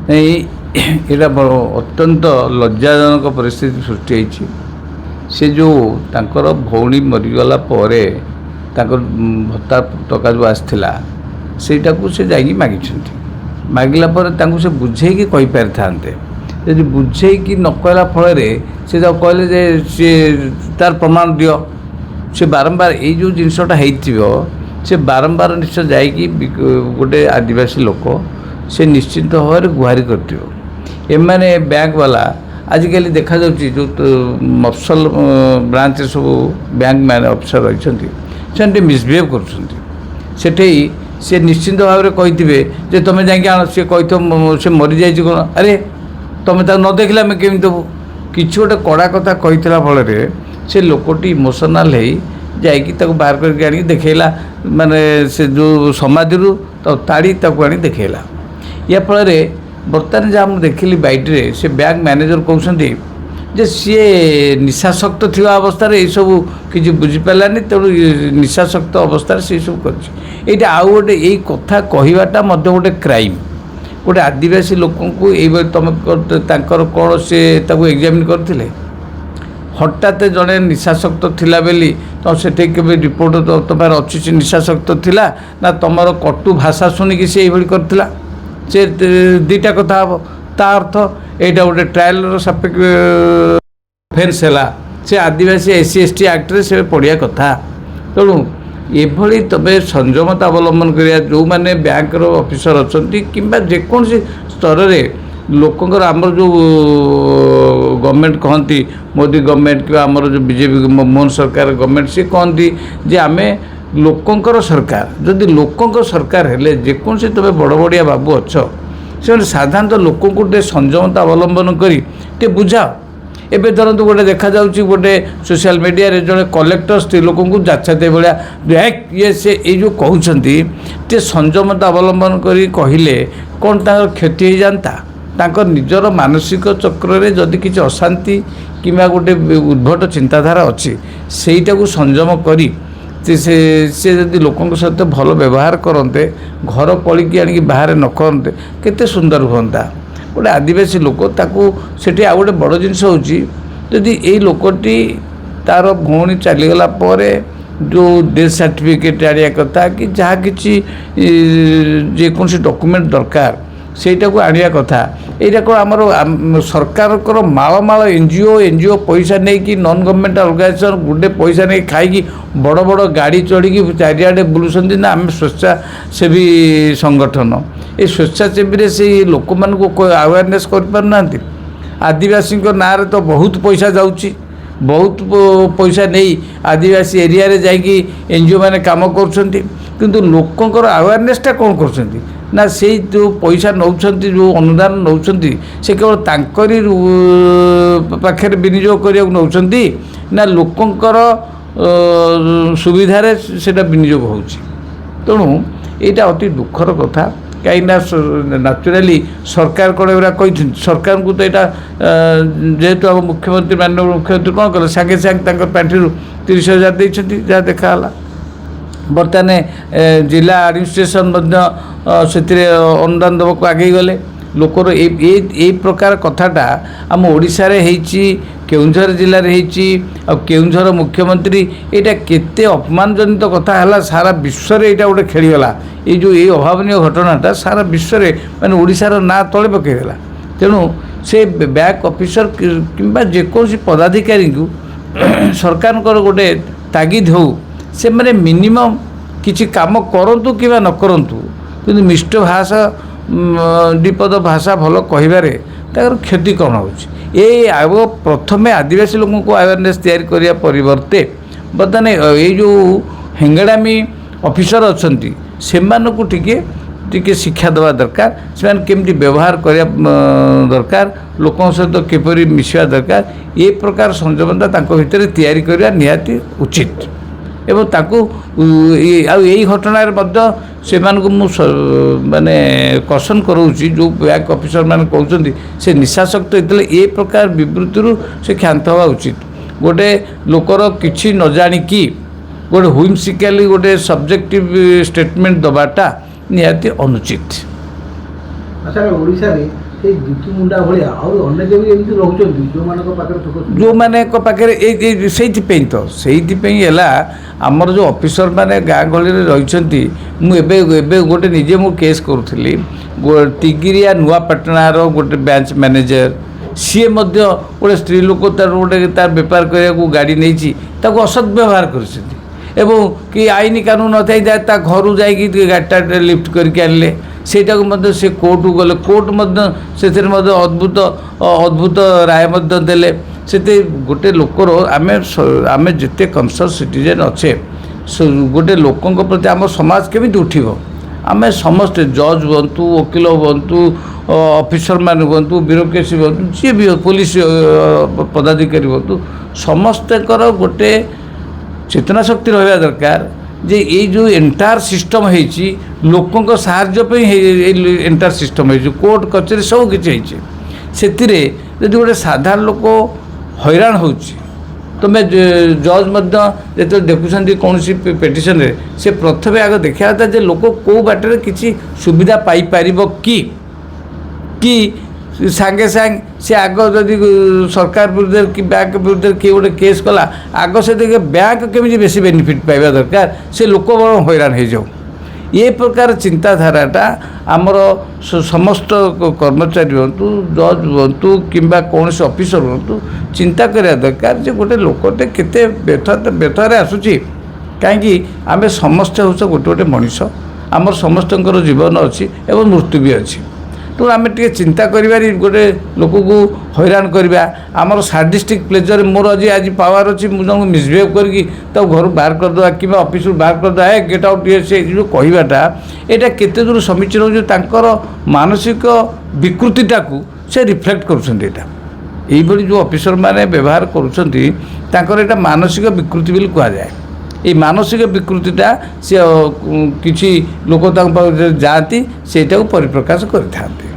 ଏଇଟା ଅତ୍ୟନ୍ତ ଲଜ୍ଜାଜନକ ପରିସ୍ଥିତି ସୃଷ୍ଟି ହେଇଛି। ସେ ଯେଉଁ ତାଙ୍କର ଭଉଣୀ ମରିଗଲା ପରେ ତାଙ୍କର ଭତ୍ତା ଟଙ୍କା ଯେଉଁ ଆସିଥିଲା ସେଇଟାକୁ ସେ ଯାଇକି ମାଗିଛନ୍ତି। ମାଗିଲା ପରେ ତାଙ୍କୁ ସେ ବୁଝେଇକି କହିପାରିଥାନ୍ତେ। ଯଦି ବୁଝେଇକି ନ କହିଲା ଫଳରେ ସେ ତାକୁ କହିଲେ ଯେ ସିଏ ତାର ପ୍ରମାଣ ଦିଅ। ସେ ବାରମ୍ବାର ଏଇ ଯେଉଁ ଜିନିଷଟା ହେଇଥିବ ସେ ବାରମ୍ବାର ନିଶ୍ଚୟ ଯାଇକି ଗୋଟେ ଆଦିବାସୀ ଲୋକ ସେ ନିଶ୍ଚିନ୍ତ ଭାବରେ ଗୁହାରି କରିଥିବ। ଏମାନେ ବ୍ୟାଙ୍କବାଲା ଆଜିକାଲି ଦେଖାଯାଉଛି ଯେଉଁ ମଫସଲ ବ୍ରାଞ୍ଚରେ ସବୁ ବ୍ୟାଙ୍କ ମ୍ୟାନ ଅଫିସର ରହିଛନ୍ତି ସେମାନେ ଟିକେ ମିସବିହେଭ୍ କରୁଛନ୍ତି। ସେଠି ସେ ନିଶ୍ଚିନ୍ତ ଭାବରେ କହିଥିବେ ଯେ ତୁମେ ଯାଇକି ଆଣ। ସିଏ କହିଥିବ ସେ ମରିଯାଇଛି କ'ଣ, ଆରେ ତୁମେ ତାକୁ ନ ଦେଖିଲେ ଆମେ କେମିତି ଦେବୁ। କିଛି ଗୋଟେ କଡ଼ା କଥା କହିଥିଲା ଫଳରେ ସେ ଲୋକଟି ଇମୋସନାଲ୍ ହେଇ ଯାଇକି ତାକୁ ବାହାର କରିକି ଆଣିକି ଦେଖେଇଲା, ମାନେ ସେ ଯେଉଁ ସମାଧିରୁ ତାଡ଼ି ତାକୁ ଆଣି ଦେଖେଇଲା। ୟା ଫଳରେ ବର୍ତ୍ତମାନ ଯାହା ମୁଁ ଦେଖିଲି ବାଇଟ୍ରେ ସେ ବ୍ୟାଙ୍କ ମ୍ୟାନେଜର କହୁଛନ୍ତି ଯେ ସିଏ ନିଶାସକ୍ତ ଥିବା ଅବସ୍ଥାରେ ଏଇସବୁ କିଛି ବୁଝିପାରିଲାନି, ତେଣୁ ନିଶାସକ୍ତ ଅବସ୍ଥାରେ ସେ ସବୁ କରିଛି। ଏଇଟା ଆଉ ଗୋଟେ ଏଇ କଥା କହିବାଟା ମଧ୍ୟ ଗୋଟେ କ୍ରାଇମ୍। ଗୋଟେ ଆଦିବାସୀ ଲୋକଙ୍କୁ ଏଇଭଳି ତୁମେ ତାଙ୍କର କ'ଣ ସେ ତାକୁ ଏକ୍ଜାମିନ୍ କରିଥିଲେ? ହଠାତ୍ ଜଣେ ନିଶାସକ୍ତ ଥିଲା ବୋଲି ତ ସେଠି କେବେ ରିପୋର୍ଟ ତୁମର ଅଛି ସେ ନିଶାସକ୍ତ ଥିଲା ନା ତୁମର କଟୁ ଭାଷା ଶୁଣିକି ସେ ଏଇଭଳି କରିଥିଲା? ସେ ଦୁଇଟା କଥା ହେବ। ତା ଅର୍ଥ ଏଇଟା ଗୋଟେ ଟ୍ରାଏଲର ସାପେକ୍ଷ ଅଫେନ୍ସ ହେଲା, ସେ ଆଦିବାସୀ SC/ST ଆକ୍ଟରେ ସେ ପଡ଼ିବା କଥା। ତେଣୁ ଏଭଳି ତବେ ସଂଯମତା ଅବଲମ୍ବନ କରିବା। ଯେଉଁମାନେ ବ୍ୟାଙ୍କର ଅଫିସର ଅଛନ୍ତି କିମ୍ବା ଯେକୌଣସି ସ୍ତରରେ ଲୋକଙ୍କର ଆମର ଯେଉଁ ଗଭର୍ଣ୍ଣମେଣ୍ଟ କହନ୍ତି ମୋଦି ଗଭର୍ଣ୍ଣମେଣ୍ଟ କିମ୍ବା ଆମର ଯେଉଁ BJP ମୋହନ ସରକାର ଗଭର୍ଣ୍ଣମେଣ୍ଟ ସେ କହନ୍ତି ଯେ ଆମେ ଲୋକଙ୍କର ସରକାର। ଯଦି ଲୋକଙ୍କ ସରକାର ହେଲେ ଯେକୌଣସି ତୁମେ ବଡ଼ ବଡ଼ିଆ ବାବୁ ଅଛ ସେମାନେ ସାଧାରଣତଃ ଲୋକଙ୍କୁ ଟିକେ ସଂଯମତା ଅବଲମ୍ବନ କରି ଟିକେ ବୁଝାଅ। ଏବେ ଧରନ୍ତୁ ଗୋଟେ ଦେଖାଯାଉଛି ଗୋଟେ ସୋସିଆଲ ମିଡ଼ିଆରେ ଜଣେ କଲେକ୍ଟର ସ୍ତ୍ରୀ ଲୋକଙ୍କୁ ଯାଚ୍ଛାତେ ଭଳିଆ ଇଏ ସେ ଏଇ ଯେଉଁ କହୁଛନ୍ତି ଟିକେ ସଂଯମତା ଅବଲମ୍ବନ କରି କହିଲେ କ'ଣ ତାଙ୍କର କ୍ଷତି ହେଇଯାନ୍ତା? ତାଙ୍କ ନିଜର ମାନସିକ ଚକ୍ରରେ ଯଦି କିଛି ଅଶାନ୍ତି କିମ୍ବା ଗୋଟେ ଉଦ୍ଭଟ ଚିନ୍ତାଧାରା ଅଛି ସେଇଟାକୁ ସଂଯମ କରି ସେ ଯଦି ଲୋକଙ୍କ ସହିତ ଭଲ ବ୍ୟବହାର କରନ୍ତେ, ଘର କଳିକି ଆଣିକି ବାହାରେ ନ କରନ୍ତେ କେତେ ସୁନ୍ଦର ହୁଅନ୍ତା। ଗୋଟେ ଆଦିବାସୀ ଲୋକ ତାକୁ ସେଠି ଆଉ ଗୋଟେ ବଡ଼ ଜିନିଷ ହେଉଛି ଯଦି ଏଇ ଲୋକଟି ତା'ର ଭଉଣୀ ଚାଲିଗଲା ପରେ ଯେଉଁ ଡେଥ୍ ସାର୍ଟିଫିକେଟ୍ ଆଣିବା କଥା କି ଯାହା କିଛି ଯେକୌଣସି ଡକୁମେଣ୍ଟ ଦରକାର ସେଇଟାକୁ ଆଣିବା କଥା। ଏଇଟା କ'ଣ ଆମର ସରକାରଙ୍କର ମାଳ NGO ପଇସା ନେଇକି ନନ୍ ଗଭର୍ଣ୍ଣମେଣ୍ଟ ଅର୍ଗାନାଇଜେସନ୍ ଗୁଡ଼େ ପଇସା ନେଇକି ଖାଇକି ବଡ଼ ବଡ଼ ଗାଡ଼ି ଚଢ଼ିକି ଚାରିଆଡ଼େ ବୁଲୁଛନ୍ତି ନା ଆମେ ସ୍ୱେଚ୍ଛାସେବୀ ସଂଗଠନ। ଏ ସ୍ୱେଚ୍ଛାସେବୀରେ ସେଇ ଲୋକମାନଙ୍କୁ ଆୱାରନେସ୍ କରିପାରୁନାହାନ୍ତି। ଆଦିବାସୀଙ୍କ ନାଁରେ ତ ବହୁତ ପଇସା ଯାଉଛି। ବହୁତ ପଇସା ନେଇ ଆଦିବାସୀ ଏରିଆରେ ଯାଇକି NGO ମାନେ କାମ କରୁଛନ୍ତି, କିନ୍ତୁ ଲୋକଙ୍କର ଆୱାରନେସ୍ଟା କ'ଣ କରୁଛନ୍ତି ନା ସେଇ ଯେଉଁ ପଇସା ନେଉଛନ୍ତି ଯେଉଁ ଅନୁଦାନ ନେଉଛନ୍ତି ସେ କେବଳ ତାଙ୍କରି ପାଖରେ ବିନିଯୋଗ କରିବାକୁ ନେଉଛନ୍ତି ନା ଲୋକଙ୍କର ସୁବିଧାରେ ସେଇଟା ବିନିଯୋଗ ହେଉଛି। ତେଣୁ ଏଇଟା ଅତି ଦୁଃଖର କଥା। କାହିଁକିନା ନ୍ୟାଚୁରାଲି ସରକାର କ'ଣ ଏଗୁଡ଼ା କହିଛନ୍ତି? ସରକାରଙ୍କୁ ତ ଏଇଟା ଯେହେତୁ ଆମ ମୁଖ୍ୟମନ୍ତ୍ରୀ ମାନନୀୟ ମୁଖ୍ୟମନ୍ତ୍ରୀ କ'ଣ କଲେ ସାଙ୍ଗେ ସାଙ୍ଗେ ତାଙ୍କ ପାଣ୍ଠିରୁ 30,000 ଦେଇଛନ୍ତି ଯାହା ଦେଖାହେଲା। ବର୍ତ୍ତମାନ ଜିଲ୍ଲା ଆଡ଼ମିନିଷ୍ଟ୍ରେସନ୍ ମଧ୍ୟ ସେଥିରେ ଅନୁଦାନ ଦେବାକୁ ଆଗେଇ ଗଲେ। ଲୋକର ଏଇ ପ୍ରକାର କଥାଟା ଆମ ଓଡ଼ିଶାରେ ହେଇଛି, କେଉଁଝର ଜିଲ୍ଲାରେ ହେଇଛି। ଆଉ କେଉଁଝର ମୁଖ୍ୟମନ୍ତ୍ରୀ ଏଇଟା କେତେ ଅପମାନଜନିତ କଥା ହେଲା, ସାରା ବିଶ୍ୱରେ ଏଇଟା ଗୋଟେ ଖେଳିଗଲା। ଏଇ ଯେଉଁ ଏଇ ଅଭାବନୀୟ ଘଟଣାଟା ସାରା ବିଶ୍ୱରେ ମାନେ ଓଡ଼ିଶାର ନାଁ ତଳେ ପକାଇଦେଲା। ତେଣୁ ସେ ବ୍ୟାଙ୍କ ଅଫିସର କିମ୍ବା ଯେକୌଣସି ପଦାଧିକାରୀଙ୍କୁ ସରକାରଙ୍କର ଗୋଟେ ତାଗିଦ ହେଉ ସେମାନେ ମିନିମମ୍ କିଛି କାମ କରନ୍ତୁ କିମ୍ବା ନ କରନ୍ତୁ, କିନ୍ତୁ ମିଷ୍ଟ ଭାଷା ଦ୍ୱିପଦ ଭାଷା ଭଲ କହିବାରେ ତାଙ୍କର କ୍ଷତି କ'ଣ ହେଉଛି? ଆଉ ପ୍ରଥମେ ଆଦିବାସୀ ଲୋକଙ୍କୁ ଆୱାରନେସ୍ ତିଆରି କରିବା ପରିବର୍ତ୍ତେ ବର୍ତ୍ତମାନ ଏଇ ଯେଉଁ ହେଙ୍ଗଡ଼ାମି ଅଫିସର ଅଛନ୍ତି ସେମାନଙ୍କୁ ଟିକେ ଶିକ୍ଷା ଦେବା ଦରକାର। ସେମାନେ କେମିତି ବ୍ୟବହାର କରିବା ଦରକାର, ଲୋକଙ୍କ ସହିତ କିପରି ମିଶିବା ଦରକାର, ଏ ପ୍ରକାର ସଂଯମତା ତାଙ୍କ ଭିତରେ ତିଆରି କରିବା ନିହାତି ଉଚିତ। ଏବଂ ତାକୁ ଆଉ ଏଇ ଘଟଣାରେ ମଧ୍ୟ ସେମାନଙ୍କୁ ମୁଁ ମାନେ କସନ୍ କରାଉଛି ଯେଉଁ ବ୍ୟାଙ୍କ ଅଫିସର ମାନେ କହୁଛନ୍ତି ସେ ନିଶାସକ୍ତ ହେଇଥିଲେ ଏ ପ୍ରକାର ବିବୃତ୍ତିରୁ ସେ କ୍ଷାନ୍ତ ହେବା ଉଚିତ। ଗୋଟେ ଲୋକର କିଛି ନ ଜାଣିକି ଗୋଟେ ହୁଇମସିକାଲି ଗୋଟେ ସବଜେକ୍ଟିଭ ଷ୍ଟେଟମେଣ୍ଟ ଦେବାଟା ନିହାତି ଅନୁଚିତ। ଆଚ୍ଛା, ଓଡ଼ିଶାରେ ସେଇ ଦୁତି ମୁଣ୍ଡା ଭଳିଆ ଆଉ ଅନେକ ବି ଏମିତି ରହୁଛନ୍ତି ଯେଉଁମାନଙ୍କ ପାଖରେ ସେଇଥିପାଇଁ ହେଲା ଆମର ଯେଉଁ ଅଫିସରମାନେ ଗାଁ ଗହଳିରେ ରହିଛନ୍ତି। ମୁଁ ଏବେ ଏବେ ଗୋଟେ ନିଜେ ମୁଁ କେସ୍ କରୁଥିଲି, ତିଗିରିଆ ନୂଆପାଟଣାର ଗୋଟେ ବ୍ରାଞ୍ଚ ମ୍ୟାନେଜର, ସିଏ ମଧ୍ୟ ଗୋଟେ ସ୍ତ୍ରୀ ଲୋକ ତାର ଗୋଟେ ତାର ବେପାର କରିବାକୁ ଗାଡ଼ି ନେଇଛି, ତାକୁ ଅସଦ୍ ବ୍ୟବହାର କରିଛନ୍ତି ଏବଂ କି ଆଇନ କାନୁନ ନଥାଇ ତା ଘରୁ ଯାଇକି ଗାଡ଼ିଟା ଲିଫ୍ଟ କରିକି ଆଣିଲେ। ସେଇଟାକୁ ମଧ୍ୟ ସେ କୋର୍ଟକୁ ଗଲେ, କୋର୍ଟ ମଧ୍ୟ ସେଥିରେ ମଧ୍ୟ ଅଦ୍ଭୁତ ରାୟ ମଧ୍ୟ ଦେଲେ। ସେତେ ଗୋଟେ ଲୋକର ଆମେ ଯେତେ କନସର୍ସ ସିଟିଜେନ୍ ଅଛେ, ଗୋଟେ ଲୋକଙ୍କ ପ୍ରତି ଆମ ସମାଜ କେମିତି ଉଠିବ? ଆମେ ସମସ୍ତେ ଜଜ୍ ହୁଅନ୍ତୁ, ଓକିଲ ହୁଅନ୍ତୁ, ଅଫିସରମାନେ ହୁଅନ୍ତୁ, ବ୍ୟୁରୋକ୍ରେସି ହୁଅନ୍ତୁ, ଯିଏ ବି ପୋଲିସ ପଦାଧିକାରୀ ହୁଅନ୍ତୁ, ସମସ୍ତଙ୍କର ଗୋଟେ ଚେତନା ଶକ୍ତି ରହିବା ଦରକାର ଯେ ଏଇ ଯେଉଁ ଏଣ୍ଟାୟାର ସିଷ୍ଟମ୍ ହେଇଛି ଲୋକଙ୍କ ସାହାଯ୍ୟ ପାଇଁ ଏଇ ଏଣ୍ଟାୟାର ସିଷ୍ଟମ୍ ହେଇଛି, କୋର୍ଟ କଚେରୀ ସବୁ କିଛି ହେଇଛି। ସେଥିରେ ଯଦି ଗୋଟେ ସାଧାରଣ ଲୋକ ହଇରାଣ ହେଉଛି, ତୁମେ ଜଜ୍ ମଧ୍ୟ ଯେତେବେଳେ ଦେଖୁଛନ୍ତି କୌଣସି ପିଟିସନରେ, ସେ ପ୍ରଥମେ ଆଗ ଦେଖିବା କଥା ଯେ ଲୋକ କେଉଁ ବାଟରେ କିଛି ସୁବିଧା ପାଇପାରିବ କି ସାଙ୍ଗେ ସେ ଆଗ ଯଦି ସରକାର ବିରୁଦ୍ଧରେ କି ବ୍ୟାଙ୍କ ବିରୁଦ୍ଧରେ କିଏ ଗୋଟେ କେସ୍ କଲା, ଆଗ ସେ ଦେଖେ ବ୍ୟାଙ୍କ କେମିତି ବେଶୀ ବେନିଫିଟ୍ ପାଇବା ଦରକାର, ସେ ଲୋକ ବଡ଼ ହଇରାଣ ହେଇଯାଉ। ଏ ପ୍ରକାର ଚିନ୍ତାଧାରାଟା ଆମର ସମସ୍ତ କର୍ମଚାରୀ ହୁଅନ୍ତୁ, ଜଜ୍ ହୁଅନ୍ତୁ କିମ୍ବା କୌଣସି ଅଫିସର ହୁଅନ୍ତୁ, ଚିନ୍ତା କରିବା ଦରକାର ଯେ ଗୋଟେ ଲୋକଟେ କେତେ ବ୍ୟଥାରେ ଆସୁଛି। କାହିଁକି ଆମେ ସମସ୍ତେ ହେଉଛ ଗୋଟେ ମଣିଷ, ଆମର ସମସ୍ତଙ୍କର ଜୀବନ ଅଛି ଏବଂ ମୃତ୍ୟୁ ବି ଅଛି। ତେଣୁ ଆମେ ଟିକେ ଚିନ୍ତା କରିବାରି ଗୋଟେ ଲୋକକୁ ହଇରାଣ କରିବା। ଆମର ସାଡିଷ୍ଟିକ୍ ପ୍ଲେଜର, ମୋର ଆଜି ପାୱାର ଅଛି, ମୁଁ ଜଣକୁ ମିସବିହେଭ୍ କରିକି ତାକୁ ଘରୁ ବାହାର କରିଦେବା କିମ୍ବା ଅଫିସରୁ ବାହାର କରିଦେବା, ଗେଟ୍ ଆଉଟ୍ ସେ ଯେଉଁ କହିବାଟା, ଏଇଟା କେତେ ଦୂର ସମୀଚୀନ ହେଉଛି? ତାଙ୍କର ମାନସିକ ବିକୃତିଟାକୁ ସେ ରିଫ୍ଲେକ୍ଟ କରୁଛନ୍ତି। ଏଇଟା ଏଇଭଳି ଯେଉଁ ଅଫିସରମାନେ ବ୍ୟବହାର କରୁଛନ୍ତି, ତାଙ୍କର ଏଇଟା ମାନସିକ ବିକୃତି ବୋଲି କୁହାଯାଏ। এই ମାନସିକ ବିକୃତିଟା ସେ କିଛି ଲୋକ ତାଙ୍କ ପାଖରେ ଯାଆନ୍ତି, ସେଇଟାକୁ ପରିପ୍ରକାଶ କରିଥାନ୍ତି।